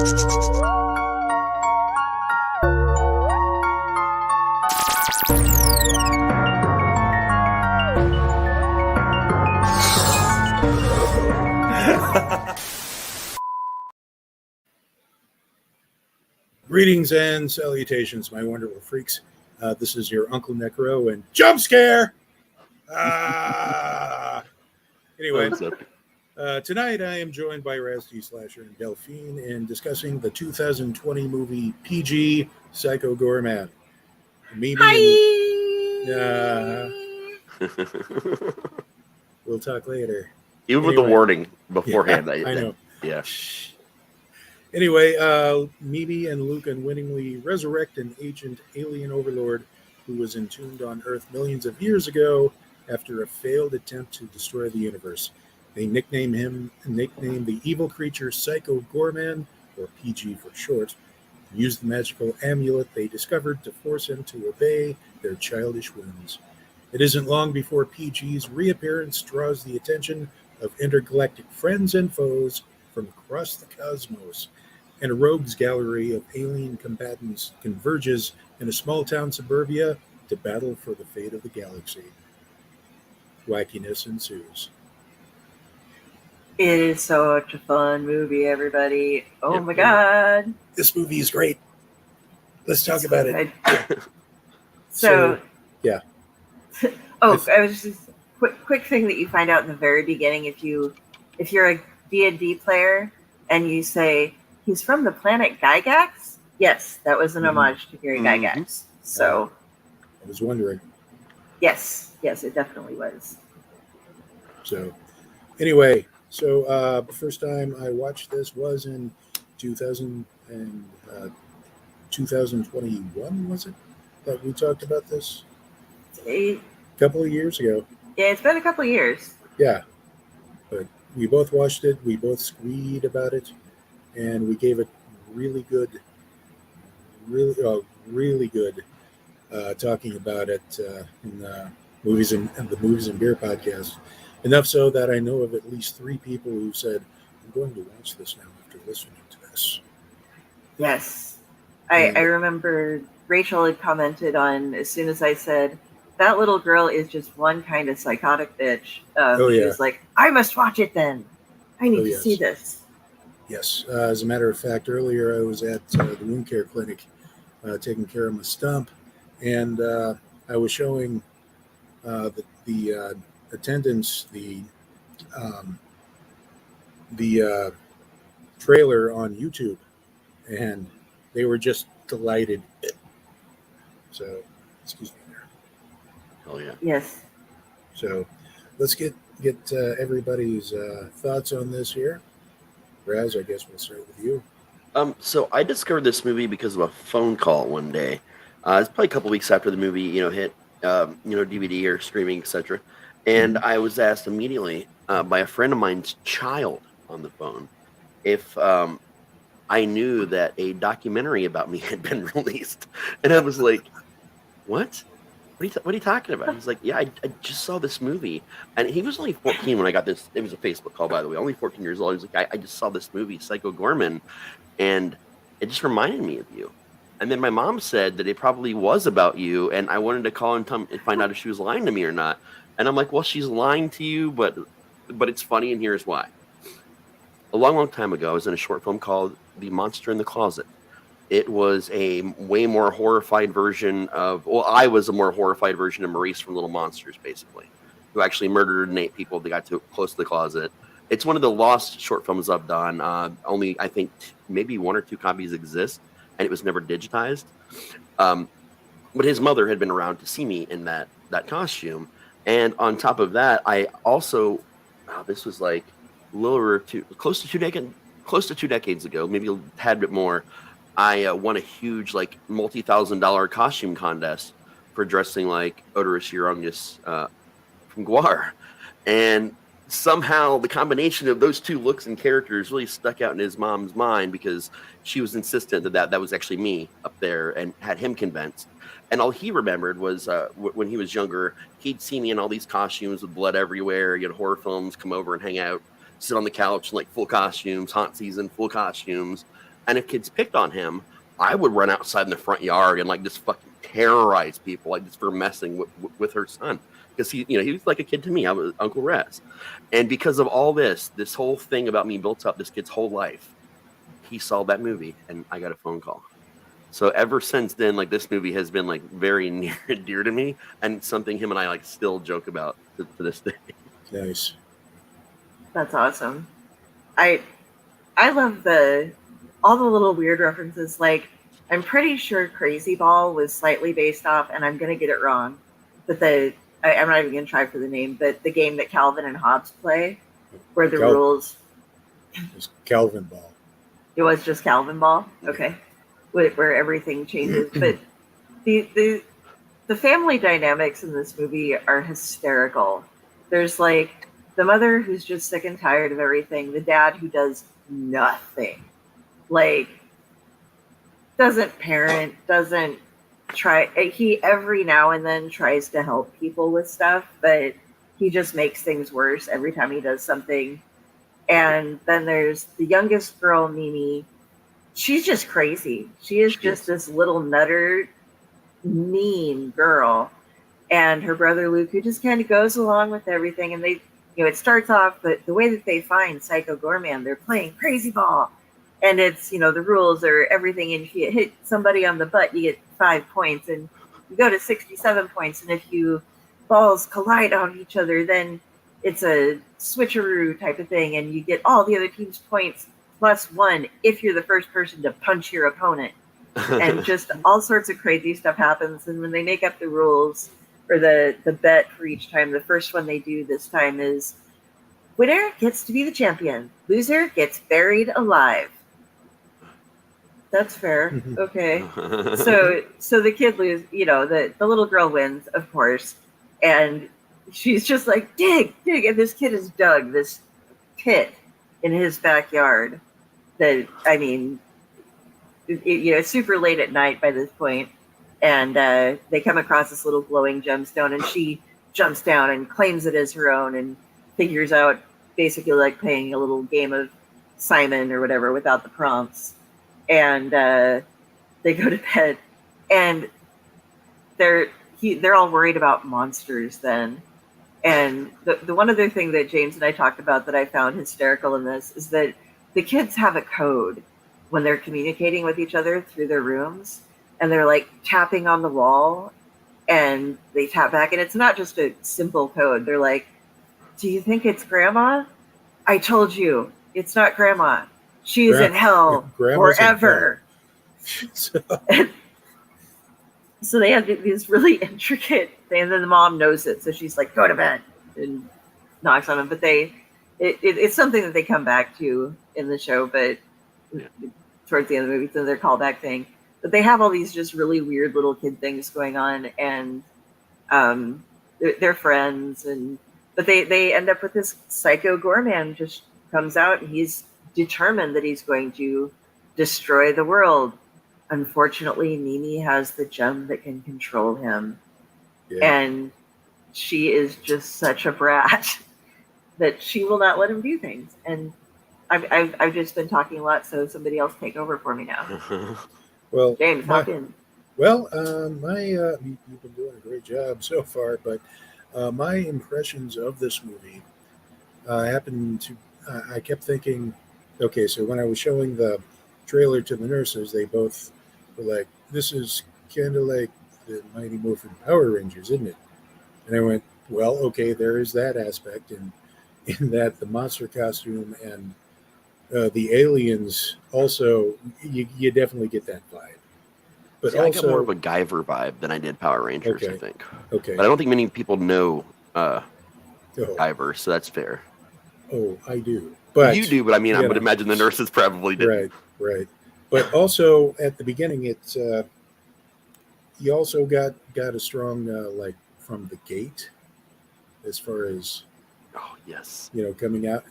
Greetings and salutations, my wonderful freaks. This is your UncleNecRo and jump scare. Anyway, tonight I am joined by Raz T Slasher and Delphine in discussing the 2020 movie PG Psycho Goreman. We'll talk later. Even with the warning beforehand. Yeah, I know. Yeah. Anyway, Mimi and Luke unwittingly resurrect an ancient alien overlord who was entombed on Earth millions of years ago after a failed attempt to destroy the universe. They nickname the evil creature Psycho Goreman, or PG for short, and use the magical amulet they discovered to force him to obey their childish whims. It isn't long before PG's reappearance draws the attention of intergalactic friends and foes from across the cosmos, and a rogues gallery of alien combatants converges in a small-town suburbia to battle for the fate of the galaxy. Wackiness ensues. It is such a fun movie, everybody. Oh my god. This movie is great. Let's talk about it. So yeah. I was just quick thing that you find out in the very beginning if you're a D&D player and you say he's from the planet Gygax. Yes, that was an homage to Gary Gygax. So I was wondering. Yes, it definitely was. So anyway, the first time I watched this was in 2021, was it? That we talked about this? A couple of years ago. Yeah, it's been a couple of years. Yeah. But we both watched it, we both squeed about it, and we gave it really good talking about it in the Movies and Beer podcast. Enough so that I know of at least 3 people who said, I'm going to watch this now after listening to this. Yes. I remember Rachel had commented on, as soon as I said, that little girl is just one kind of psychotic bitch. She was like, I must watch it then. I need to see this. Yes. As a matter of fact, earlier I was at the wound care clinic taking care of my stump, and I was showing the attendants the trailer on YouTube, and they were just delighted. So, excuse me there. Oh yeah. Yes. So, let's get everybody's thoughts on this here. Raz, I guess we'll start with you. So I discovered this movie because of a phone call one day. It's probably a couple weeks after the movie, hit, DVD or streaming, etc. And I was asked immediately by a friend of mine's child on the phone if I knew that a documentary about me had been released. And I was like, what? What are you talking about? He's like, yeah, I just saw this movie. And he was only 14 when I got this. It was a Facebook call, by the way. Only 14 years old. He was like, I just saw this movie, Psycho Goreman, and it just reminded me of you. And then my mom said that it probably was about you, and I wanted to call and find out if she was lying to me or not. And I'm like, well, she's lying to you, but it's funny, and here's why. A long, long time ago, I was in a short film called The Monster in the Closet. It was a way more horrified version of, I was a more horrified version of Maurice from Little Monsters, basically, who actually murdered and ate people that got too close to the closet. It's one of the lost short films I've done. Only, I think, maybe 1 or 2 copies exist, and it was never digitized. But his mother had been around to see me in that costume. And on top of that, I also, this was like a little over close to 2 decades ago, maybe a tad bit more. I won a huge, multi-$1,000 costume contest for dressing like Odorous Urungus from Gwar. And somehow the combination of those 2 looks and characters really stuck out in his mom's mind, because she was insistent that was actually me up there and had him convinced. And all he remembered was when he was younger, he'd see me in all these costumes with blood everywhere. He had horror films come over and hang out, sit on the couch in full costumes, haunt season, full costumes. And if kids picked on him, I would run outside in the front yard and like just fucking terrorize people, like just for messing with her son, because he was like a kid to me. I was Uncle Raz, and because of all this whole thing about me built up this kid's whole life. He saw that movie, and I got a phone call. So ever since then, like this movie has been like very near and dear to me, and something him and I like still joke about to this day. Nice. That's awesome. I love all the little weird references. Like, I'm pretty sure Crazy Ball was slightly based off, and I'm gonna get it wrong, but I'm not even gonna try for the name, but the game that Calvin and Hobbes play, where the rules. It's Calvin Ball. It was just Calvin Ball, okay, where everything changes. But the family dynamics in this movie are hysterical. There's like the mother who's just sick and tired of everything, the dad who does nothing, like doesn't parent, doesn't try. He every now and then tries to help people with stuff, but he just makes things worse every time he does something. And then there's the youngest girl, Mimi. She's just crazy. She is just this little nutter, mean girl. And her brother Luke, who just kind of goes along with everything. And they, it starts off, but the way that they find Psycho Goreman, they're playing Crazy Ball. And it's, the rules are everything. And if you hit somebody on the butt, you get 5 points. And you go to 67 points. And if you balls collide on each other, then it's a switcheroo type of thing, and you get all the other team's points +1 if you're the first person to punch your opponent. And just all sorts of crazy stuff happens. And when they make up the rules or the bet for each time, the first one they do this time is winner gets to be the champion, loser gets buried alive. That's fair. Okay. So the kid loses, the little girl wins, of course, and she's just like, dig, and this kid has dug this pit in his backyard that, I mean, it's super late at night by this point, and they come across this little glowing gemstone, and she jumps down and claims it as her own and figures out basically like playing a little game of Simon or whatever without the prompts. And they go to bed, and they're all worried about monsters then. And the one other thing that James and I talked about that I found hysterical in this is that the kids have a code when they're communicating with each other through their rooms, and they're like tapping on the wall, and they tap back, and it's not just a simple code. They're like, do you think it's grandma? I told you, it's not grandma. She's in hell forever. So they have these really intricate things, and then the mom knows it, so she's like, go to bed, and knocks on them. But it's something that they come back to in the show, but towards the end of the movie, it's another callback thing. But they have all these just really weird little kid things going on, and they're friends, but they end up with this Psycho Goreman just comes out, and he's determined that he's going to destroy the world. Unfortunately, Mimi has the gem that can control him. Yeah. And she is just such a brat that she will not let him do things. And I've just been talking a lot, so somebody else take over for me now. Well, James, hop in. Well, you've been doing a great job so far, but my impressions of this movie I kept thinking, okay, so when I was showing the trailer to the nurses, they both were like, this is kind of like the Mighty Morphin Power Rangers, isn't it? And I went, well, okay, there is that aspect in that the monster costume and the aliens also, you definitely get that vibe. But I got more of a Guyver vibe than I did Power Rangers, okay. I think. Okay. But I don't think many people know Guyver, so that's fair. Oh, I do. But you do, but I mean, I would imagine the nurses probably did. Right. But also at the beginning, it's you also got a strong like from the gate, as far as coming out,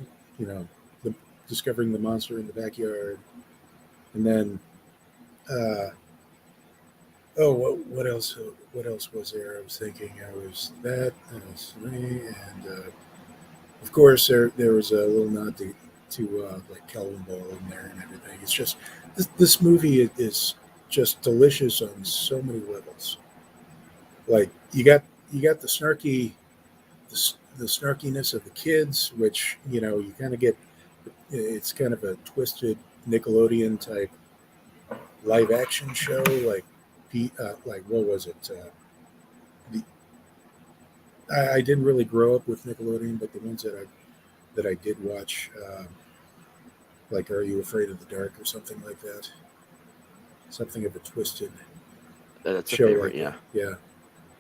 discovering the monster in the backyard, and then what else? What else was there? I was thinking and of course there was a little nod to like Kelvin Ball in there and everything. It's just this movie is just delicious on so many levels. Like you got the snarkiness of the kids, which you kind of get. It's kind of a twisted Nickelodeon type live action show, like what was it? The I didn't really grow up with Nickelodeon, but the ones that I did watch, like Are You Afraid of the Dark or something like that. Something of a twisted That's a show, favorite, like yeah. yeah.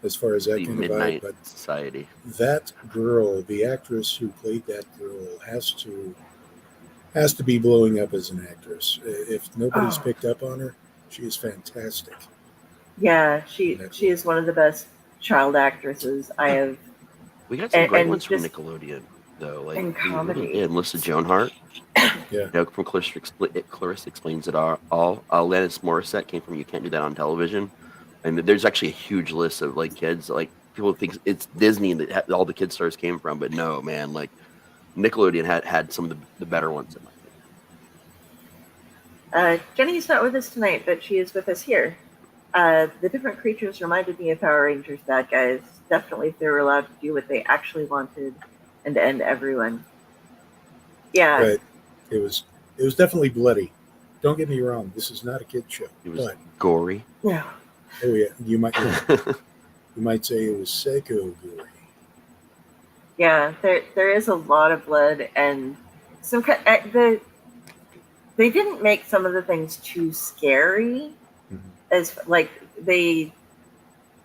As far as that The kind of vibe, Midnight but Society. that girl, the actress who played that girl, has to be blowing up as an actress. If nobody's Oh, picked up on her, she is fantastic. yeah, in that she role. is one of the best child actresses I have, We got some great and ones from just Nickelodeon, though. Like, in we really comedy. did. Melissa Joan Hart, Yeah, from Clarissa Explains It All. Alanis Morissette came from You Can't Do That on Television. And there's actually a huge list of, like, kids. Like, people think it's Disney that all the kid stars came from. But no, man. Like, Nickelodeon had some of the better ones, in my opinion. Jenny's not with us tonight, but she is with us here. The different creatures reminded me of Power Rangers bad guys. Definitely, if they were allowed to do what they actually wanted and to end everyone. Yeah, right. It was definitely bloody. Don't get me wrong. This is not a kid show, It was but gory. no, oh yeah, you might say it was psycho gory. yeah. There is a lot of blood and some. They didn't make some of the things too scary. Mhm. As like they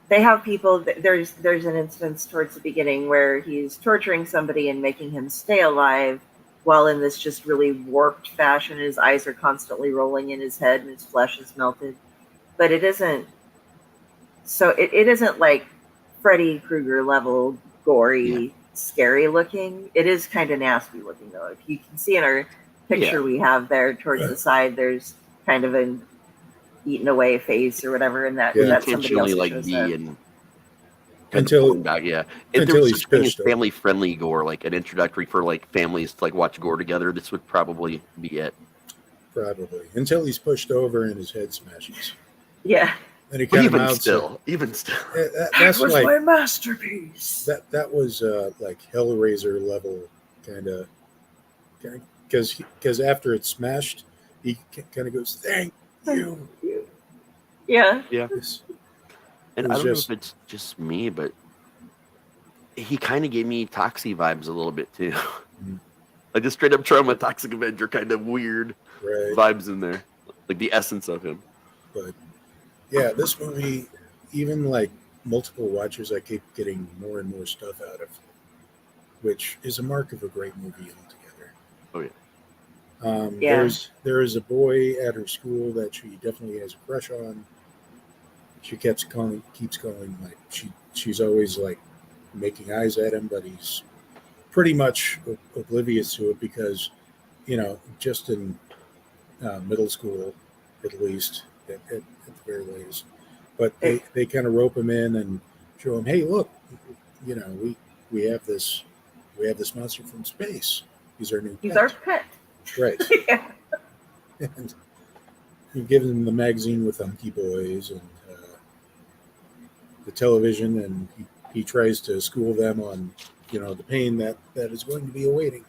have people. There's an instance towards the beginning where he's torturing somebody and making him stay alive, while in this just really warped fashion. His eyes are constantly rolling in his head and his flesh is melted. But it isn't. So it isn't like Freddy Krueger level Yeah. gory, scary looking. It is kind of nasty looking though. If you can see in our picture we have there towards the side, there's kind of an eaten away face or whatever, and Yeah. that's somebody else Intentionally, who like, shows be up. and Until pulling back, yeah. If there until was he's such thing as pushed over. family friendly gore, like an introductory for like families to like watch gore together, this would probably be it. Probably until he's pushed over and his head smashes. Yeah. And he But kind of even mounts still, that's was like my masterpiece. that was like Hellraiser level kind of because after it's smashed, he kind of goes, "Thank you." Yeah. yeah. It's- And it I was don't know just- if it's just me, but he kind of gave me Toxie vibes a little bit too. Mm. Like the straight up Trauma Toxic Avenger kind of weird right. vibes in there, like the essence of him. But yeah, this movie, even like multiple watchers, I keep getting more and more stuff out of, which is a mark of a great movie altogether. Oh yeah. Yeah. There is a boy at her school that she definitely has a crush on. She keeps calling like she's always like making eyes at him, but he's pretty much oblivious to it because just in middle school at least at the very latest. But they kind of rope him in and show him, hey, look, we have this monster from space. He's our new He's pet. our pet. Right. Yeah. And you've given him the magazine with Hunky Boys and the television, and he tries to school them on the pain that is going to be awaiting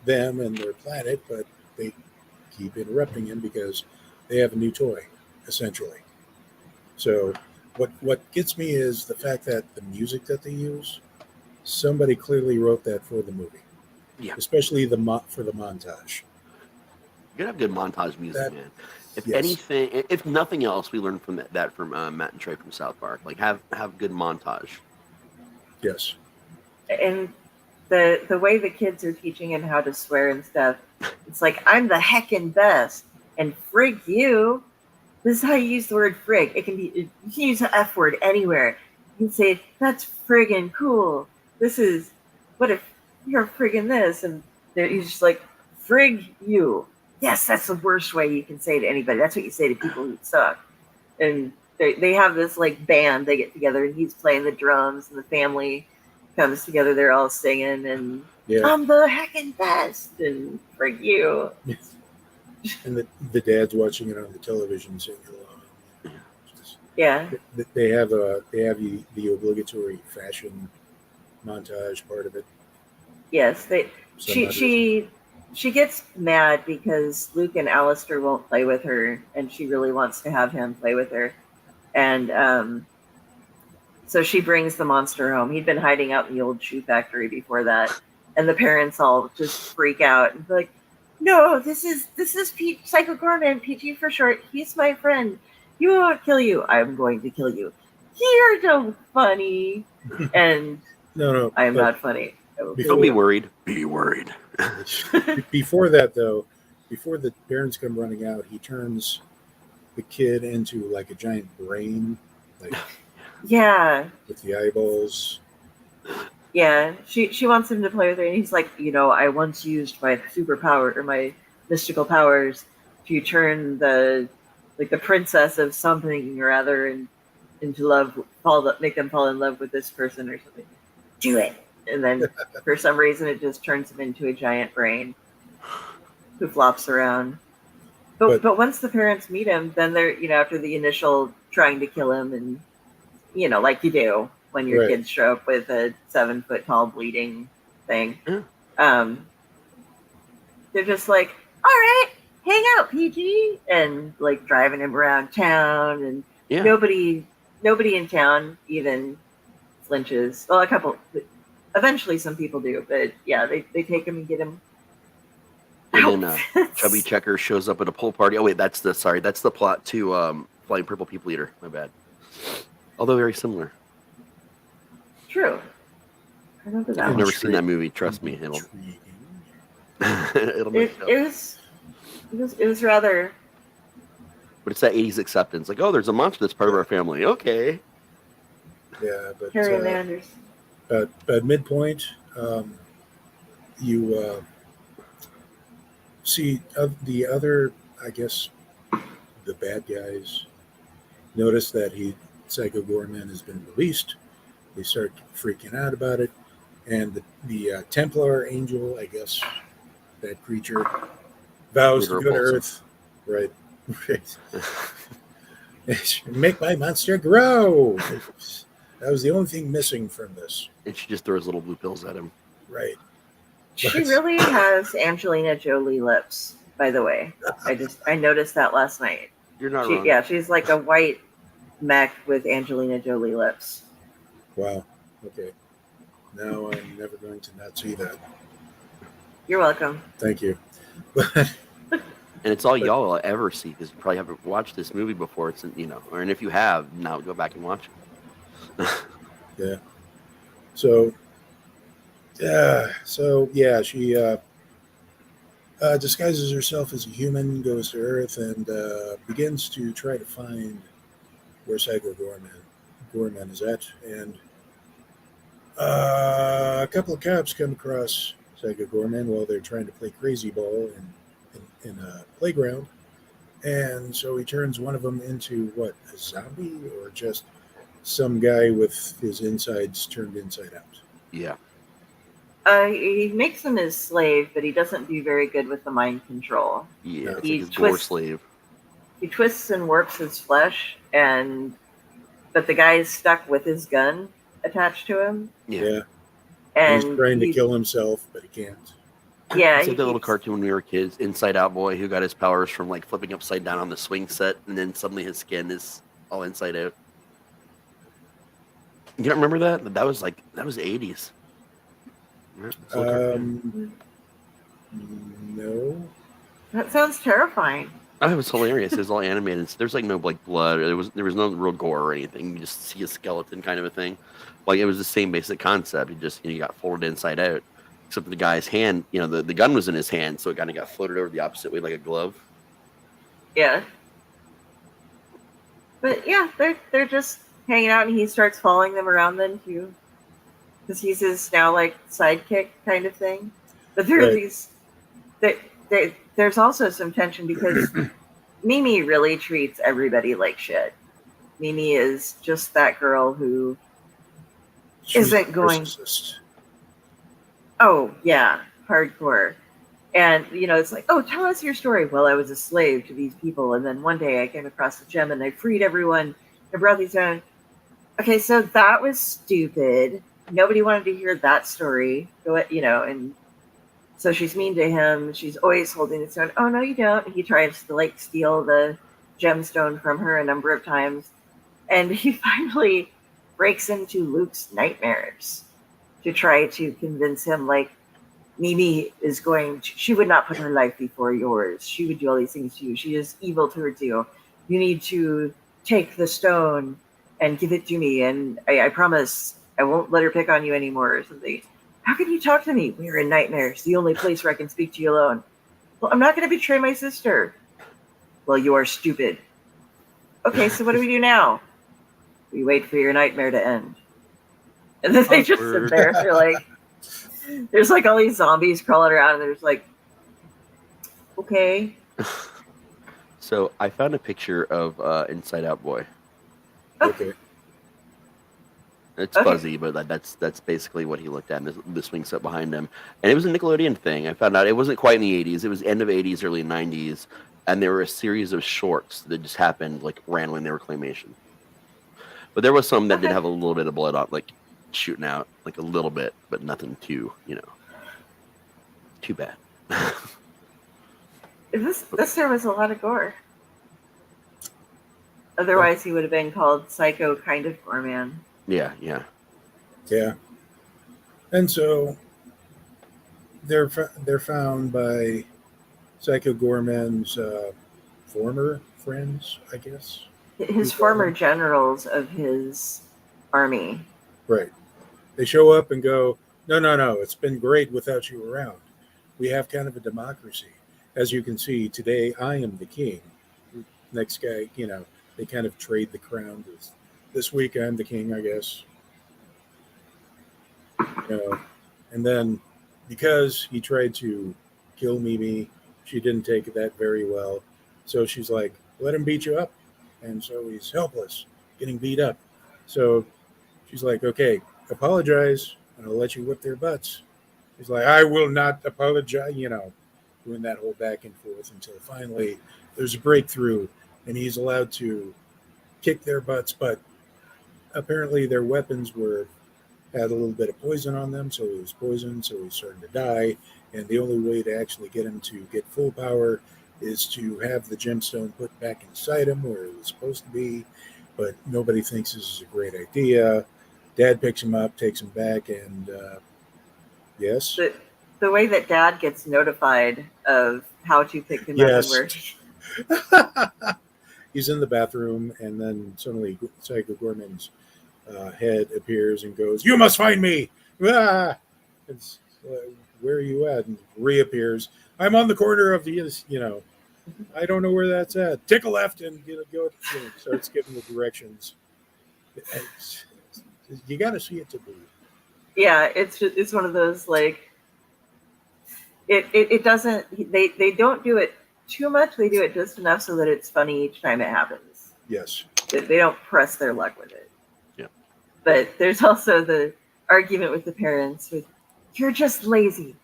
them and their planet, but they keep interrupting him because they have a new toy, essentially. So what gets me is the fact that the music that they use, somebody clearly wrote that for the movie. Yeah. Especially for the montage. You gotta have good montage music, man. If yes. anything, if nothing else, we learned from that from Matt and Trey from South Park. Like have good montage. Yes. And the way the kids are teaching him how to swear and stuff, it's like, I'm the heckin' best, and frig you. This is how you use the word frig. It can be, you can use the F word anywhere. You can say, that's friggin' cool. This is, what if you're friggin' this? And he's just like, frig you. Yes, that's the worst way you can say to anybody. That's what you say to people who suck. And they have this like band, they get together and he's playing the drums and the family comes together. They're all singing and Yeah, I'm the heckin' best and for you. and the dad's watching it on the television, singing along. Yeah. They have the obligatory fashion montage part of it. Yes. Some others. She gets mad because Luke and Alistair won't play with her, and she really wants to have him play with her. And so she brings the monster home. He'd been hiding out in the old shoe factory before that, and the parents all just freak out and be like, "No, this is Psycho Goreman, PG for short. He's my friend. You won't kill you. I'm going to kill you. You're so funny." And No, I am but not funny. I will Before- Don't kill be you. worried. Be worried. before that though, before the parents come running out, he turns the kid into like a giant brain, like Yeah. with the eyeballs. Yeah, she wants him to play with her, and he's like, I once used my superpower or my mystical powers to turn the princess of something or other into love, make them fall in love with this person or something. Do it, and then for some reason it just turns him into a giant brain who flops around. But once the parents meet him, then they're after the initial trying to kill him and like you do when your Right. kids show up with a 7 foot tall bleeding thing. Yeah. They're just like, all right, hang out, PG, and like driving him around town, and Yeah. nobody in town even flinches. Well, a couple. Eventually, some people do, but yeah, they take him and get him. And then out. Chubby Checker shows up at a pool party. Oh wait, that's the plot to Flying Purple People Eater. My bad. Although very similar. True. I remember that I've one. never seen that movie. Trust me, it'll Intriguing. make It was rather. But it's that 80s acceptance. Like, oh, there's a monster that's part of our family. Okay. Yeah, but Harry Landers. at midpoint, you see the other, I guess, the bad guys notice that Psycho Goreman has been released. They start freaking out about it, and the Templar angel, I guess, that creature, vows to go to Earth. Right. Make my monster grow. That was the only thing missing from this. And she just throws little blue pills at him. Right. She really has Angelina Jolie lips, by the way. I noticed that last night. You're not wrong. Yeah, she's like a white mech with Angelina Jolie lips. Wow. Okay. Now I'm never going to not see that. You're welcome. Thank you. But And it's all y'all will ever see because you probably haven't watched this movie before. It's or and if you have, now go back and watch it. yeah. So yeah, she disguises herself as a human, goes to Earth, and begins to try to find where Psycho Goreman is at. And a couple of cops come across Psycho Goreman while they're trying to play crazy ball in a playground. And so he turns one of them into what, a zombie, or just some guy with his insides turned inside out? Yeah. He makes him his slave, but he doesn't do very good with the mind control. Yeah. It's He like his gore twists- slave. He twists and warps his flesh, but the guy's stuck with his gun attached to him. Yeah. And He's trying to kill himself, but he can't. Yeah, It's like that little cartoon when we were kids, Inside Out Boy, who got his powers from like flipping upside down on the swing set, and then suddenly his skin is all inside out. You don't remember that? That was 80s. Yeah, it's a little cartoon. No. That sounds terrifying. Oh, it was hilarious. It was all animated. There's like no like blood. There was no real gore or anything. You just see a skeleton kind of a thing. Like it was the same basic concept. You just you got folded inside out. Except the guy's hand, the gun was in his hand, so it kind of got floated over the opposite way like a glove. Yeah. But yeah, they're just hanging out, and he starts following them around then too, because he's his now like sidekick kind of thing. But there are Right. there's also some tension because Mimi really treats everybody like shit. Mimi is just that girl who isn't going. Narcissist. Oh yeah, hardcore. And it's like, oh, tell us your story. Well, I was a slave to these people, and then one day I came across the gem, and I freed everyone. I brought these down. Okay, so that was stupid. Nobody wanted to hear that story. And so she's mean to him. She's always holding the stone. Oh no, you don't. He tries to steal the gemstone from her a number of times, and he finally breaks into Luke's nightmares to try to convince him, Mimi is she would not put her life before yours. She would do all these things to you. She is evil towards you. You need to take the stone and give it to me. And I promise I won't let her pick on you anymore or something. How can you talk to me? We're in nightmares. The only place where I can speak to you alone. Well, I'm not going to betray my sister. Well, you are stupid. Okay, so what do we do now? We wait for your nightmare to end. And then they just sit there. They're like, there's all these zombies crawling around, and there's okay. So I found a picture of Inside Out Boy. Okay. It's fuzzy, but that's basically what he looked at. And the swing set behind him, and it was a Nickelodeon thing. I found out it wasn't quite in the '80s; it was end of '80s, early '90s, and there were a series of shorts that just happened randomly. They were claymation, but there was some that did have a little bit of blood on, shooting out, a little bit, but nothing too bad. This there was a lot of gore. Otherwise, he would have been called Psycho Kind of Goreman. Yeah. And so they're found by Psycho Goreman's former friends, I guess. His former generals of his army. Right. They show up and go, no, it's been great without you around. We have kind of a democracy. As you can see, today I am the king. Next guy, they kind of trade the crown. This week I'm the king, I guess. And then because he tried to kill Mimi, she didn't take that very well. So she's like, let him beat you up. And so he's helpless, getting beat up. So she's like, okay, apologize, and I'll let you whip their butts. He's like, I will not apologize, doing that whole back and forth until finally there's a breakthrough and he's allowed to kick their butts. But apparently their weapons had a little bit of poison on them, so he was poisoned, so he's starting to die. And the only way to actually get him to get full power is to have the gemstone put back inside him where it was supposed to be. But nobody thinks this is a great idea. Dad picks him up, takes him back, and yes. The way that Dad gets notified of how to pick him up and where he's in the bathroom, and then suddenly Psycho Goreman's head appears and goes, "You must find me!" Ah! It's, where are you at? And reappears. I'm on the corner of the, I don't know where that's at. Take a left and go. Starts giving the directions. You got to see it to believe. Yeah, it's one of those it doesn't. They don't do it too much. They do it just enough so that it's funny each time it happens. Yes. They don't press their luck with it. Yeah. But there's also the argument with the parents with, you're just lazy.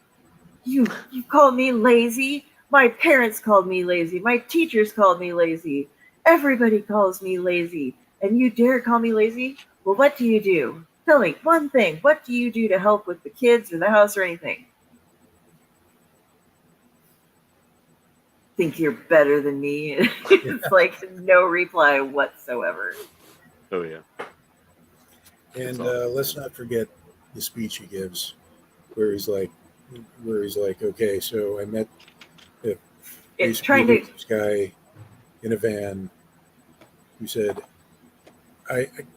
You called me lazy. My parents called me lazy. My teachers called me lazy. Everybody calls me lazy. And you dare call me lazy? Well, what do you do? Tell me one thing. What do you do to help with the kids or the house or anything? Think you're better than me? It's no reply whatsoever. Oh, yeah. And let's not forget the speech he gives where he's like, okay, so I met this guy in a van who said,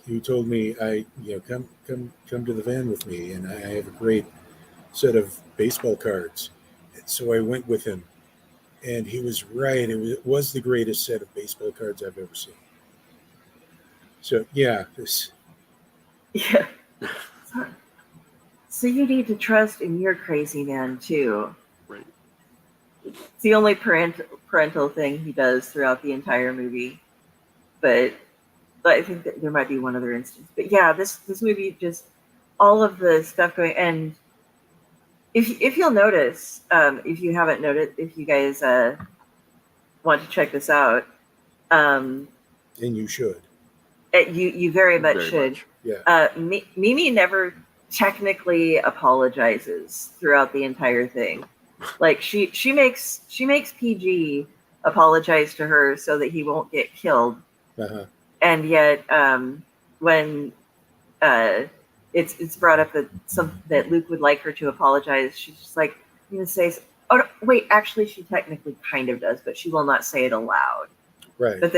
who told me, come to the van with me, and I have a great set of baseball cards. And so I went with him, and he was right. It was the greatest set of baseball cards I've ever seen. So yeah, yeah. So you need to trust in your crazy man too. Right. It's the only parental thing he does throughout the entire movie. But I think that there might be one other instance. But yeah, this movie just all of the stuff going. And if you'll notice, if you haven't noticed, if you guys want to check this out, And you should. you very much Very should. much. Yeah. Mimi never technically apologizes throughout the entire thing. Like she makes PG apologize to her so that he won't get killed. Uh-huh. And yet, when it's brought up that Luke would like her to apologize, she's just like, I'm gonna say, oh no, wait, actually, she technically kind of does, but she will not say it aloud. Right. But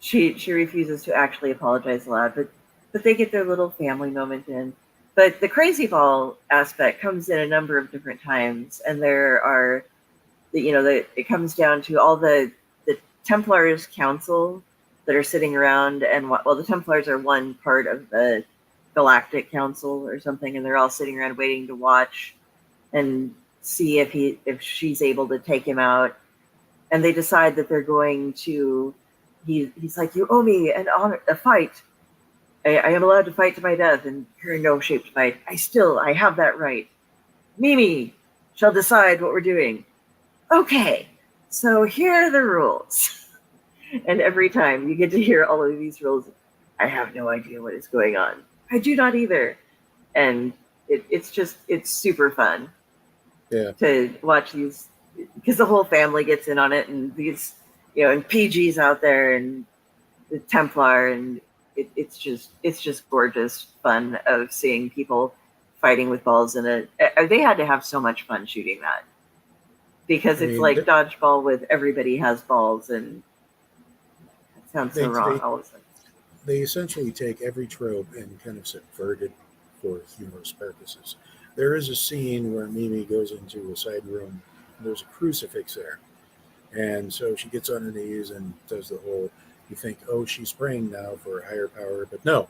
she refuses to actually apologize aloud. But they get their little family moment in. But the crazy ball aspect comes in a number of different times, and there are, it comes down to all the Templars Council that are sitting around, and the Templars are one part of the Galactic Council or something, and they're all sitting around waiting to watch and see if she's able to take him out. And they decide that they're going to. He's like, you owe me a fight. I am allowed to fight to my death, and you're in no shape to fight. I have that right. Mimi shall decide what we're doing. Okay, so here are the rules. And every time you get to hear all of these rules, I have no idea what is going on. I do not either. And it's super fun. Yeah. To watch these, because the whole family gets in on it, and these, and PG's out there, and the Templar, and it's just gorgeous fun of seeing people fighting with balls in it. They had to have so much fun shooting that, because it's like dodgeball with everybody has balls, and it sounds so wrong all of a sudden. They essentially take every trope and kind of subvert it for humorous purposes. There is a scene where Mimi goes into a side room, and there's a crucifix there. And so she gets on her knees and does the whole, you think, oh, she's praying now for a higher power. But no,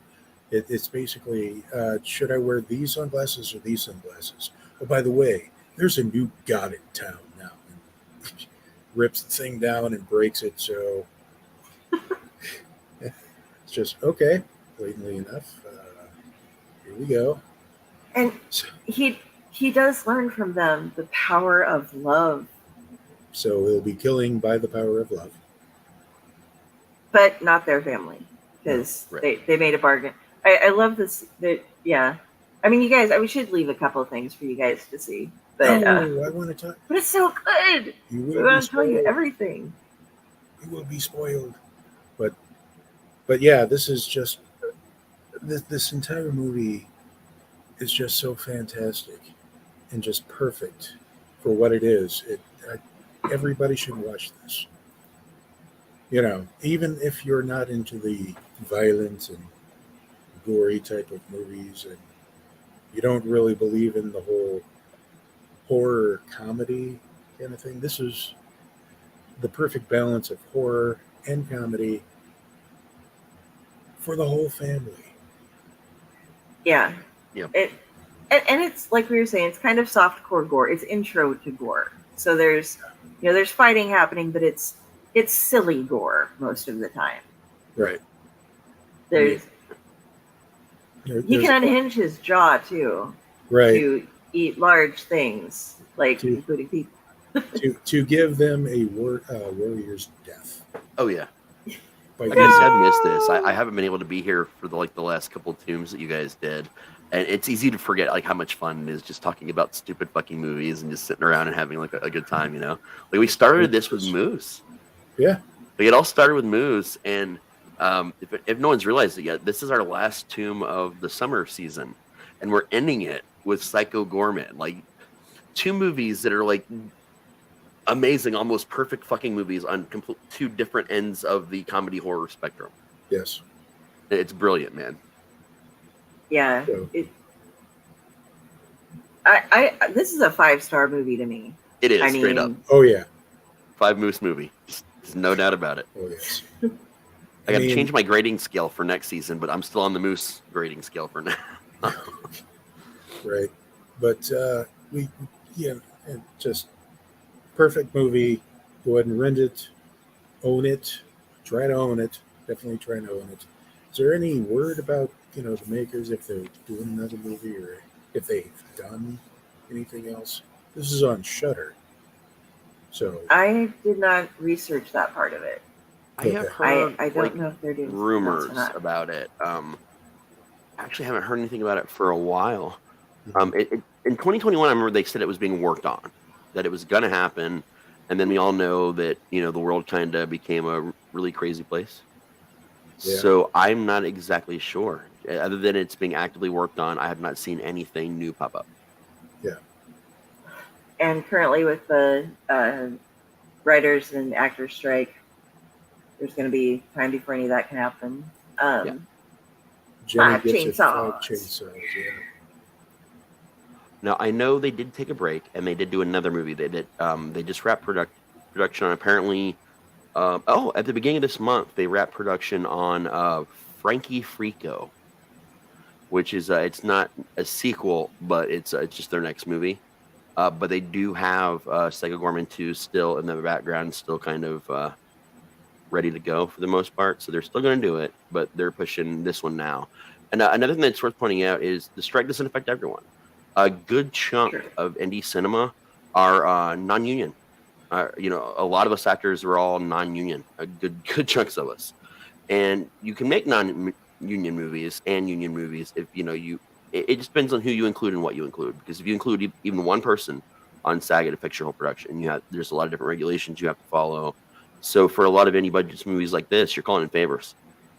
it's basically, should I wear these sunglasses or these sunglasses? Oh, by the way, there's a new god in town now. And rips the thing down and breaks it. So it's just, okay, blatantly enough. Here we go. And he does learn from them the power of love. So he'll be killing by the power of love. But not their family, because they made a bargain. I love this. Yeah. I mean, you guys, we should leave a couple of things for you guys to see. But, I want to talk. But it's so good. You We will want be to tell you spoiled. everything. You will be spoiled. But yeah, this is just this entire movie is just so fantastic and just perfect for what it is. Everybody should watch this. Even if you're not into the violence and gory type of movies, and you don't really believe in the whole horror comedy kind of thing, this is the perfect balance of horror and comedy for the whole family. Yeah. Yep. And it's like we were saying, it's kind of softcore gore. It's intro to gore. So there's fighting happening, but it's silly gore most of the time. Right. He can unhinge his jaw too. Right. To eat large things, like including people. to give them a warrior's death. Oh yeah. By Like I said, I missed this. I haven't been able to be here for the last couple of tombs that you guys did, and it's easy to forget like how much fun it is just talking about stupid fucking movies and just sitting around and having like a good time. Like we started this with Moose. Yeah. Like it all started with Moose, and if no one's realized it yet, this is our last tomb of the summer season, and we're ending it with Psycho Goreman. Like two movies that are like amazing, almost perfect fucking movies on two different ends of the comedy horror spectrum. Yes. It's brilliant, man. Yeah. So, This is a 5-star movie to me. It is, straight up. oh yeah. 5 Moose movie. There's no doubt about it. Oh yes. I got to change my grading scale for next season, but I'm still on the Moose grading scale for now. Right. But just perfect movie. Go ahead and rent it, own it, try to own it. Definitely try to own it. Is there any word about the makers, if they're doing another movie or if they've done anything else. This is on Shudder, so I did not research that part of it. I have okay. heard I don't know if they're doing something else or rumors not. about it. Actually haven't heard anything about it for a while. Mhm. In 2021, I remember they said it was being worked on, that it was going to happen, and then we all know that the world kind of became a really crazy place. Yeah. So I'm not exactly sure. Other than it's being actively worked on, I have not seen anything new pop up. Yeah. And currently, with the writers and actors strike, there's going to be time before any of that can happen. Jenny Five gets it. chainsaws. 5 chainsaws. Yeah. Now I know they did take a break and they did do another movie. They just wrapped production on apparently. At the beginning of this month, they wrapped production on Frankie Frico, which is it's not a sequel, but it's just their next movie. But they do have Sega Gorman 2 still in the background, still kind of ready to go for the most part. So they're still going to do it, but they're pushing this one now. And another thing that's worth pointing out is the strike doesn't affect everyone. A good chunk Sure. of indie cinema are non-union. A lot of us actors are all non-union. A good chunks of us, and you can make non-union movies and union movies if It just depends on who you include and what you include. Because if you include even one person on SAG, it affects your whole production. There's a lot of different regulations you have to follow. So for a lot of indie budget movies like this, you're calling in favors.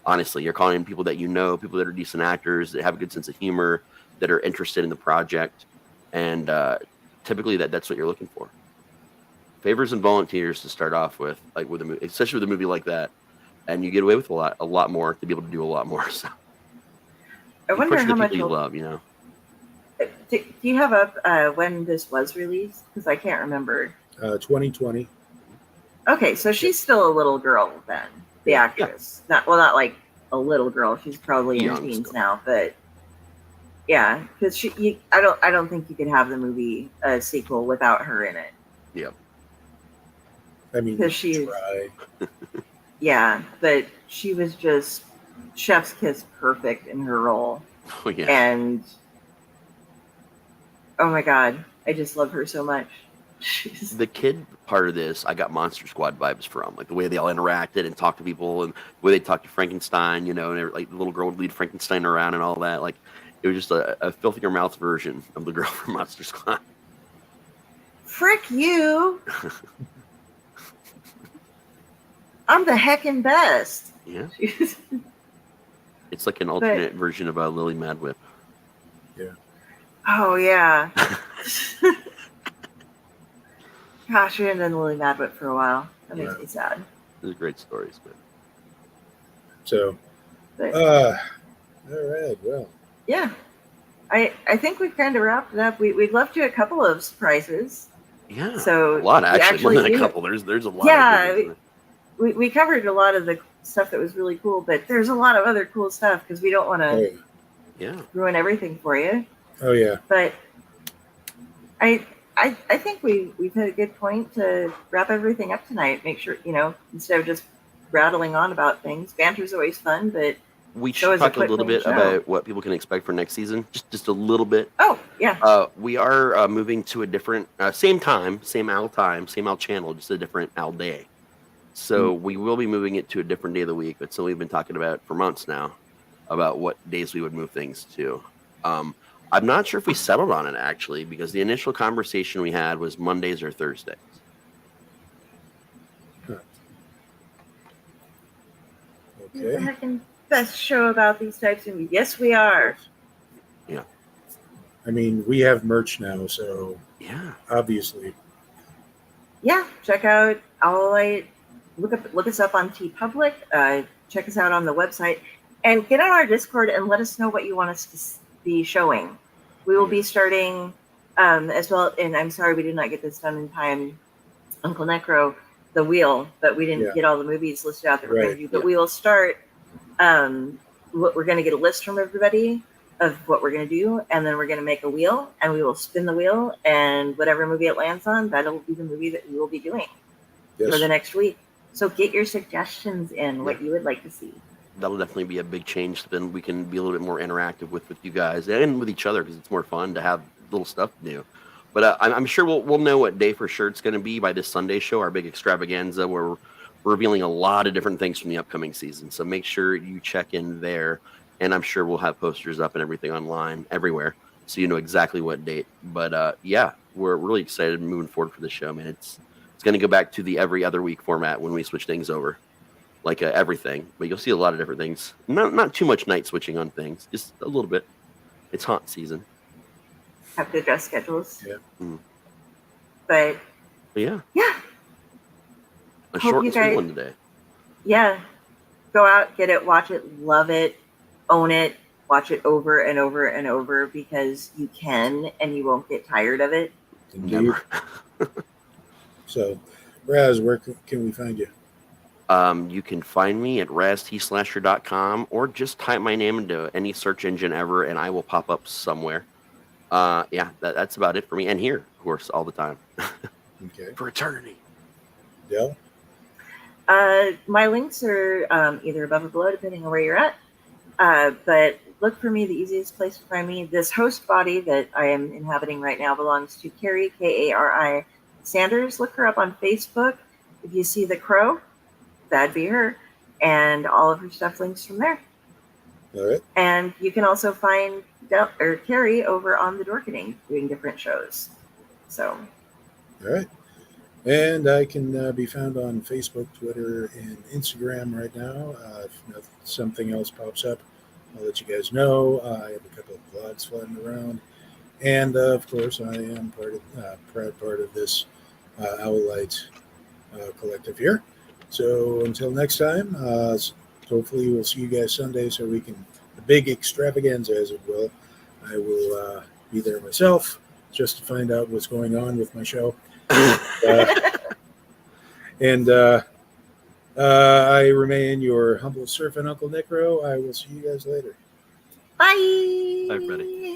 Honestly, you're calling in people that people that are decent actors, that have a good sense of humor, that are interested in the project, and typically that's what you're looking for. Favors and volunteers to start off with, like with a movie, especially with a movie like that, and you get away with a lot more to be able to do a lot more. So I you wonder push how the much. people you love, Do you have up when this was released? Because I can't remember. 2020. Okay, so she's still a little girl then, the Yeah. actress. Not like a little girl. She's probably in her Young teens still. now, but yeah, because I don't think you could have the movie sequel without her in it. Yep. I mean, Because she's try. yeah, but she was just chef's kiss perfect in her role, Oh yeah. and oh my god, I just love her so much. She's The kid part of this, I got Monster Squad vibes from, like the way they all interacted and talked to people, and the way they talked to Frankenstein, and like the little girl would lead Frankenstein around and all that. Like it was just a filthier mouth version of the girl from Monster Squad. frick you. I'm the heckin' best. Yeah, it's like an alternate version of Lily Mad Whip. Oh yeah. Gosh, we haven't done Lily Mad Whip for a while. That makes me sad. Those are great stories, but So, But, all right. Well, yeah, I think we've kind of wrapped it up. We'd love to do a couple of surprises. yeah, So a lot actually, more than a do- couple. There's a lot. Yeah, of good ones. we covered a lot of the stuff that was really cool, but there's a lot of other cool stuff because we don't want to Yeah. ruin everything for you. oh yeah. But I think we've hit a good point to wrap everything up tonight. Make sure, instead of just rattling on about things, banter's always fun, but We So should is a talk a quick little clean bit show. about what people can expect for next season. Just a little bit. oh yeah, We are moving to a different, same time, same Al channel, just a different Al day. So we will be moving it to a different day of the week. That's something we've been talking about for months now, about what days we would move things to. I'm not sure if we settled on it actually, because the initial conversation we had was Mondays or Thursdays. the Okay. heckin' best show about these types of movies. Yes, we are. Yeah. I mean, we have merch now, so Yeah. obviously. Yeah, check out Owl Light. Look us up on TeePublic. Check us out on the website, and get on our Discord and let us know what you want us to be showing. We will be starting as well. And I'm sorry we did not get this done in time, UncleNecRo, the wheel, but we didn't get all the movies listed out that we're going to do. But we will start. We're going to get a list from everybody of what we're going to do, and then we're going to make a wheel, and we will spin the wheel, and whatever movie it lands on, that'll be the movie that we will be doing for the next week. So get your suggestions in, what you would like to see. that'll definitely be a big change. Then we can be a little bit more interactive with you guys and with each other because it's more fun to have little stuff to do. But I'm sure we'll know what day for sure it's going to be by this Sunday show, our big extravaganza, where we're revealing a lot of different things from the upcoming season. So make sure you check in there, and I'm sure we'll have posters up and everything online everywhere, so you know exactly what date. But yeah, we're really excited moving forward for the show, man. It's going to go back to the every other week format when we switch things over, like everything. But you'll see a lot of different things. Not too much night switching on things, just a little bit. It's haunt season. Have to adjust schedules. Yeah. But yeah. A Hope short you and sweet guys- one today. Yeah. Go out, get it, watch it, love it, own it, watch it over and over and over because you can and you won't get tired of it. Indeed. Never. So, Raz, where can we find you? You can find me at raztslasher.com or just type my name into any search engine ever and I will pop up somewhere. Yeah, that's about it for me. And here, of course, all the time. Okay. For eternity. Del? My links are either above or below, depending on where you're at. But look for me. The easiest place to find me. This host body that I am inhabiting right now belongs to Carrie, Kari Sanders. Look her up on Facebook. If you see the crow, that'd be her. And all of her stuff links from there. All right. And you can also find Carrie over on the Dorkening doing different shows. So. All right. And I can be found on Facebook, Twitter, and Instagram right now. If something else pops up, I'll let you guys know. I have a couple of vlogs floating around. And, of course, I am proud part of this Owlite collective here. So until next time, hopefully we'll see you guys Sunday so we can, the big extravaganza as it will. I will be there myself just to find out what's going on with my show. And I remain your humble servant, UncleNecRo. I will see you guys later. Bye. Bye, everybody.